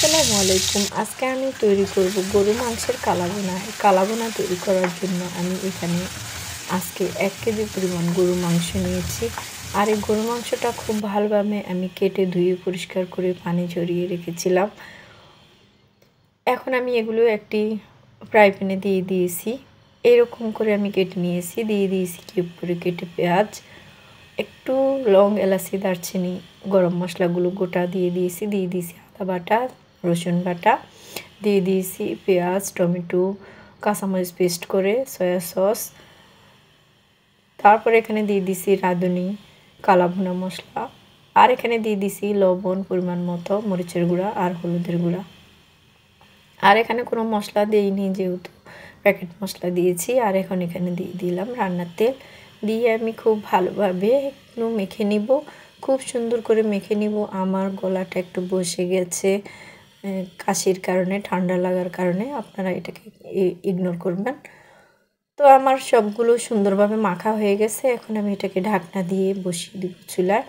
আসসালামু আলাইকুম। আজকে আমি তৈরি করব গরু মাংসের কালাবোনা। এই কালাবোনা তৈরি করার জন্য আমি এখানে আজকে 1 কেজি পরিমাণ গরু মাংস নিয়েছি। আর এই গরু মাংসটা খুব ভালোভাবে আমি কেটে ধুয়ে পরিষ্কার করে পানি ঝরিয়ে রেখেছিলাম। এখন আমি এগুলো একটি ফ্রাই প্যানে দিয়ে দিয়েছি। এরকম করে আমি কেটে নিয়েছি। দিয়ে দিয়েছি কিউব করে কেটে পেঁয়াজ, একটু লং, এলাচি, দারচিনি, গরম মশলাগুলো গোটা দিয়ে দিয়েছি। দিয়ে দিয়েছি আদা বাটা, রসুন বাটা, দিয়ে দিয়েছি পেঁয়াজ, টমেটো, কাঁচামরিচ পেস্ট করে, সয়া সস। তারপর এখানে দিয়ে দিয়েছি রাঁধুনি, কালাভুনা মশলা, আর এখানে দিয়ে দিয়েছি লবণ পরিমাণ মতো, মরিচের গুঁড়া আর হলুদের গুঁড়া। আর এখানে কোনো মশলা দিইনি, যেহেতু প্যাকেট মশলা দিয়েছি। আর এখন এখানে দিয়ে দিলাম রান্নার তেল। দিয়ে আমি খুব ভালোভাবে একটু মেখে নিব, খুব সুন্দর করে মেখে নিব। আমার গলাটা একটু বসে গেছে কাশির কারণে, ঠান্ডা লাগার কারণে, আপনারা এটাকে ইগনোর করবেন। তো আমার সবগুলো সুন্দরভাবে মাখা হয়ে গেছে। এখন আমি এটাকে ঢাকনা দিয়ে বসিয়ে দিব চুলায়।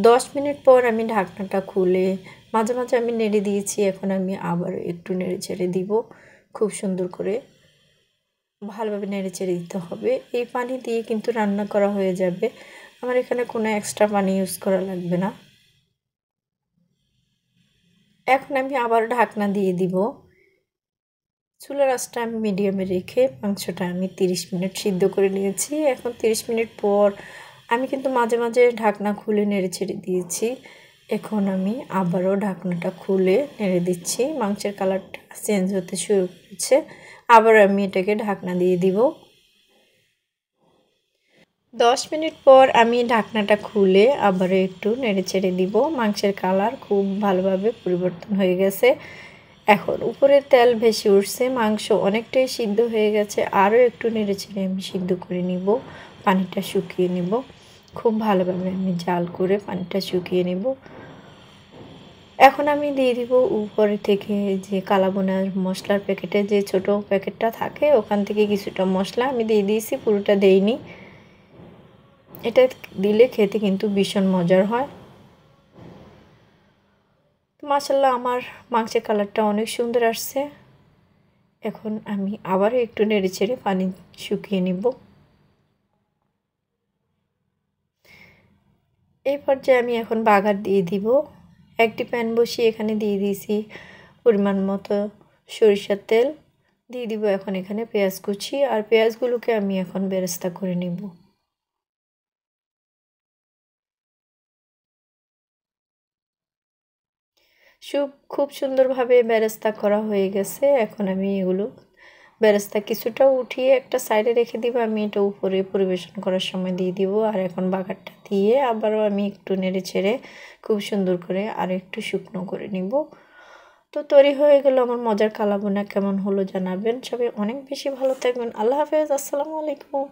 10 মিনিট পর আমি ঢাকনাটা খুলে মাঝে মাঝে আমি নেড়ে দিয়েছি। এখন আমি আবার একটু নেড়ে চেড়ে দিব, খুব সুন্দর করে ভালোভাবে নেড়ে চেড়ে দিতে হবে। এই পানি দিয়ে কিন্তু রান্না করা হয়ে যাবে, আমার এখানে কোনো এক্সট্রা পানি ইউজ করা লাগবে না। এখন আমি আবার ঢাকনা দিয়ে দিব। চুলার আঁচটা আমি মিডিয়ামে রেখে মাংসটা আমি 30 মিনিট সিদ্ধ করে নিয়েছি। এখন 30 মিনিট পর আমি কিন্তু মাঝে মাঝে ঢাকনা খুলে নেড়ে ছেড়ে দিয়েছি। এখন আমি আবারও ঢাকনাটা খুলে নেড়ে দিচ্ছি। মাংসের কালারটা চেঞ্জ হতে শুরু করেছে। আবার আমি এটাকে ঢাকনা দিয়ে দিব। 10 মিনিট পর আমি ঢাকনাটা খুলে আবারও একটু নেড়ে ছেড়ে দিব। মাংসের কালার খুব ভালোভাবে পরিবর্তন হয়ে গেছে। এখন উপরে তেল ভেসে উঠছে, মাংস অনেকটাই সিদ্ধ হয়ে গেছে। আরও একটু নেড়ে ছেড়ে আমি সিদ্ধ করে নিব, পানিটা শুকিয়ে নিব। খুব ভালোভাবে আমি জাল করে পানিটা শুকিয়ে নিব। এখন আমি দিয়ে দিব উপরে থেকে যে কালাবোনার মশলার প্যাকেটে যে ছোট প্যাকেটটা থাকে, ওখান থেকে কিছুটা মশলা আমি দিয়ে দিয়েছি, পুরোটা দেইনি। এটা দিলে খেতে কিন্তু ভীষণ মজার হয়। তো মাশাআল্লাহ আমার মাংসের কালারটা অনেক সুন্দর আসছে। এখন আমি আবারও একটু নেড়ে ছেড়ে পানি শুকিয়ে নিব। এই পর্যায়ে আমি এখন বাগার দিয়ে দিব। একটি প্যান বসিয়ে এখানে দিয়ে দিয়েছি পরিমাণ মতো সরিষার তেল। দিয়ে দিব এখন এখানে পেঁয়াজ কুচি, আর পেঁয়াজগুলোকে আমি এখন বেরেস্তা করে নিব। খুব সুন্দরভাবে বেরেস্তা করা হয়ে গেছে। এখন আমি এগুলো বেরেস্তা কিছুটা উঠিয়ে একটা সাইডে রেখে দিব। আমি এটা উপরে পরিবেশন করার সময় দিয়ে দিব। আর এখন বাগারটা দিয়ে আবারও আমি একটু নেড়ে ছেড়ে খুব সুন্দর করে আর একটু শুকনো করে নিব। তো তৈরি হয়ে গেল আমার মজার কালাবোনা। কেমন হলো জানাবেন। সবাই অনেক বেশি ভালো থাকবেন। আল্লাহ হাফেজ। আসসালামু আলাইকুম।